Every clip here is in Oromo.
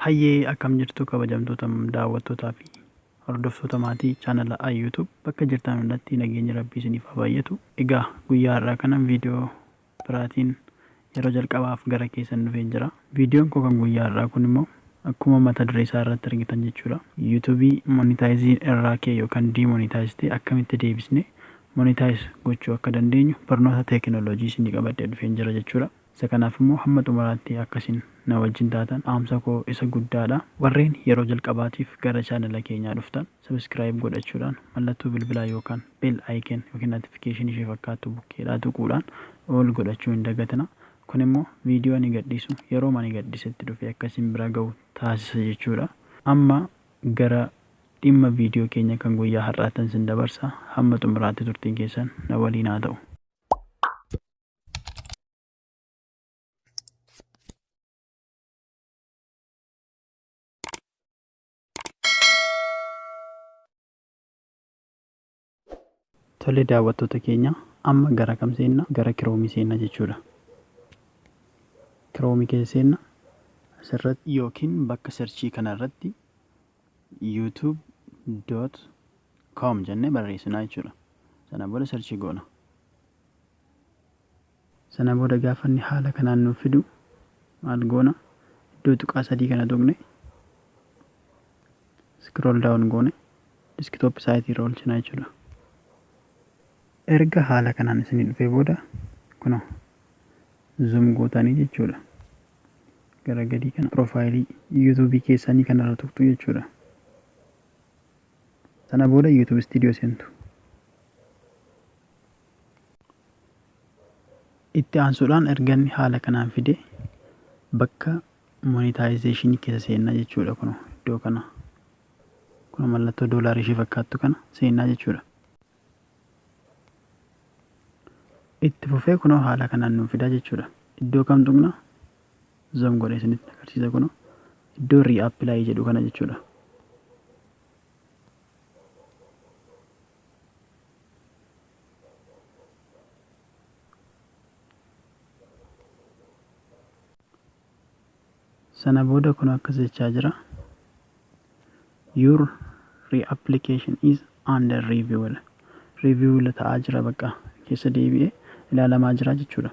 Hayyee akkam jirtu kabajamtoota daawwattootaa fi hordoftoota maatii chaanala YouTube bakka jirtan hundatti nageenyi Rabbii isiniif haa baay'atu. Egaa guyyaa har'aa kana viidiyoo biraatiin yeroo jalqabaaf gara keessan dhufee jira. Viidiyoon koo kan guyyaa har'aa kun immoo akkuma mata duree isaa irratti argitan jechuudha. YouTube monetizing irraa kee yookaan demonetized akkamitti deebisne monetize gochuu akka dandeenyu barnoota teekinooloojii isinii qabadhee dhufee jira jechuudha. Isa kanaaf immoo hamma xumuraatti akkasiin na wajjin taatan dhaamsa koo isa guddaadha. Warreen yeroo jalqabaatiif gara chaanala keenyaa dhuftan subscribe godhachuudhaan mallattoo bilbilaa yookaan bell icon yookiin notification ishee fakkaattu bukkeedhaa tuquudhaan ol godhachuu hin dagatina. Kun immoo viidiyoo ni gadhiisu yeroo mani gadhiisetti dhufee akkasiin bira ga'u taasisa jechuudha. Amma gara dhimma viidiyoo keenya kan guyyaa har'aatti sin dabarsa. Hamma xumuraatti turtiin keessan na waliin haa ta'u. Tole daawwattoota keenya amma gara kam seenna? Gara kiroomii seenna jechuudha. Kiroomii keessa seenna asirratti yookiin bakka searchii kanarratti youtube.com jennee barreessinaa jechuudha. Sana booda searchii goona. Sana booda gaafanni haala kanaan nuuf fidu maal goona? Iddoo tuqaa sadii kana tuqne scroll down goone desktop site irra oolchina jechuudha. Erga haala kanaan isinii dhufee booda kuno zoom gootanii jechuudha. Gara gadii kana profaayilii YouTube keessanii kanarra tuqxu jechuudha. Sana booda YouTube Studio seentu. Itti aansuudhaan erganni haala kanaan fide bakka monetization keessa seenna jechuudha. Kuno iddoo kana kuno mallattoo doolaarii ishee fakkaattu kana seennaa jechuudha. Itti fufee kunoo haala kanaan nuuf fidaa jechuudha. Iddoo kam tuqna? Zoom godhee isinitti agarsiisa kunoo. Iddoo reapply jedhu kana jechuudha. Sana booda kunoo akkas jechaa jira. Your reapplication is under review. Review la ta'aa jira bakka keessa deebi'ee ilaalamaa jira jechuudha.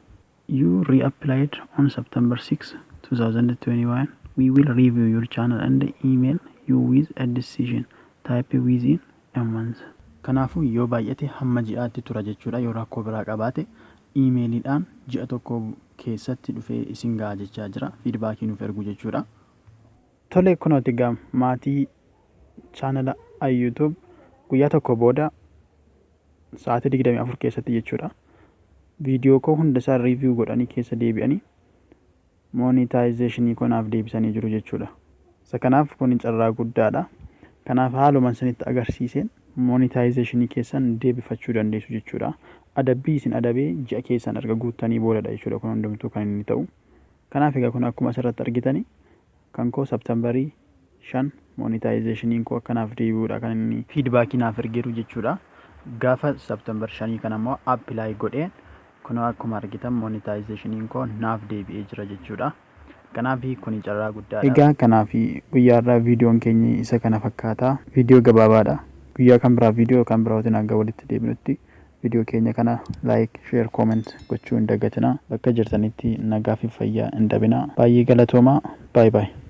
You reapplied on September 6, 2021. We will review your channel and email you with a decision type within a month. Kanaafuu yoo baay'ate hamma ji'aatti tura jechuudha. Yoo rakkoo biraa qabaate iimeeliidhaan ji'a tokko keessatti dhufee isin ga'a jechaa jira. Fiidbaakii nuuf ergu jechuudha. Tole kunooti gaa maatii chaanala YouTube guyyaa tokko booda sa'aatii 24 keessatti jechuudha. Viidiyoo koo hunda isaa review godhanii keessa deebi'anii monetization kanaaf deebisanii jiru jechuudha. Isa kanaaf kun carraa guddaadha. Kanaaf haaluma isinitti agarsiiseen monetization keessan deebifachuu dandeessu jechuudha. Adabbii isin adabee ji'a keessan erga guuttanii boodadha jechuudha. Kun hundumtuu kan inni ta'u. Kanaaf egaa kun akkuma asirratti argitanii kan koo Septembarii 5 monetization koo akkanaaf deebi'uudha kan inni feedback naaf ergeeru jechuudha. Gaafa September 5 kana immoo apply godheen kunoo akkuma argitan monetization koo naaf deebi'ee jira jechuudha. Kanaaf kun carraa guddaadha. Egaa kanaaf guyyaa irraa viidiyoon keenya isa kana fakkaata. Viidiyoo gabaabaadha. Guyyaa kan biraa viidiyoo kan biraatiin hanga walitti deebinutti viidiyoo keenya kana like, share, comment gochuu hin dagatinaa. Bakka jirtanitti nagaa fi fayyaa hin dhabinaa. Baay'ee galatoomaa. Bye bye.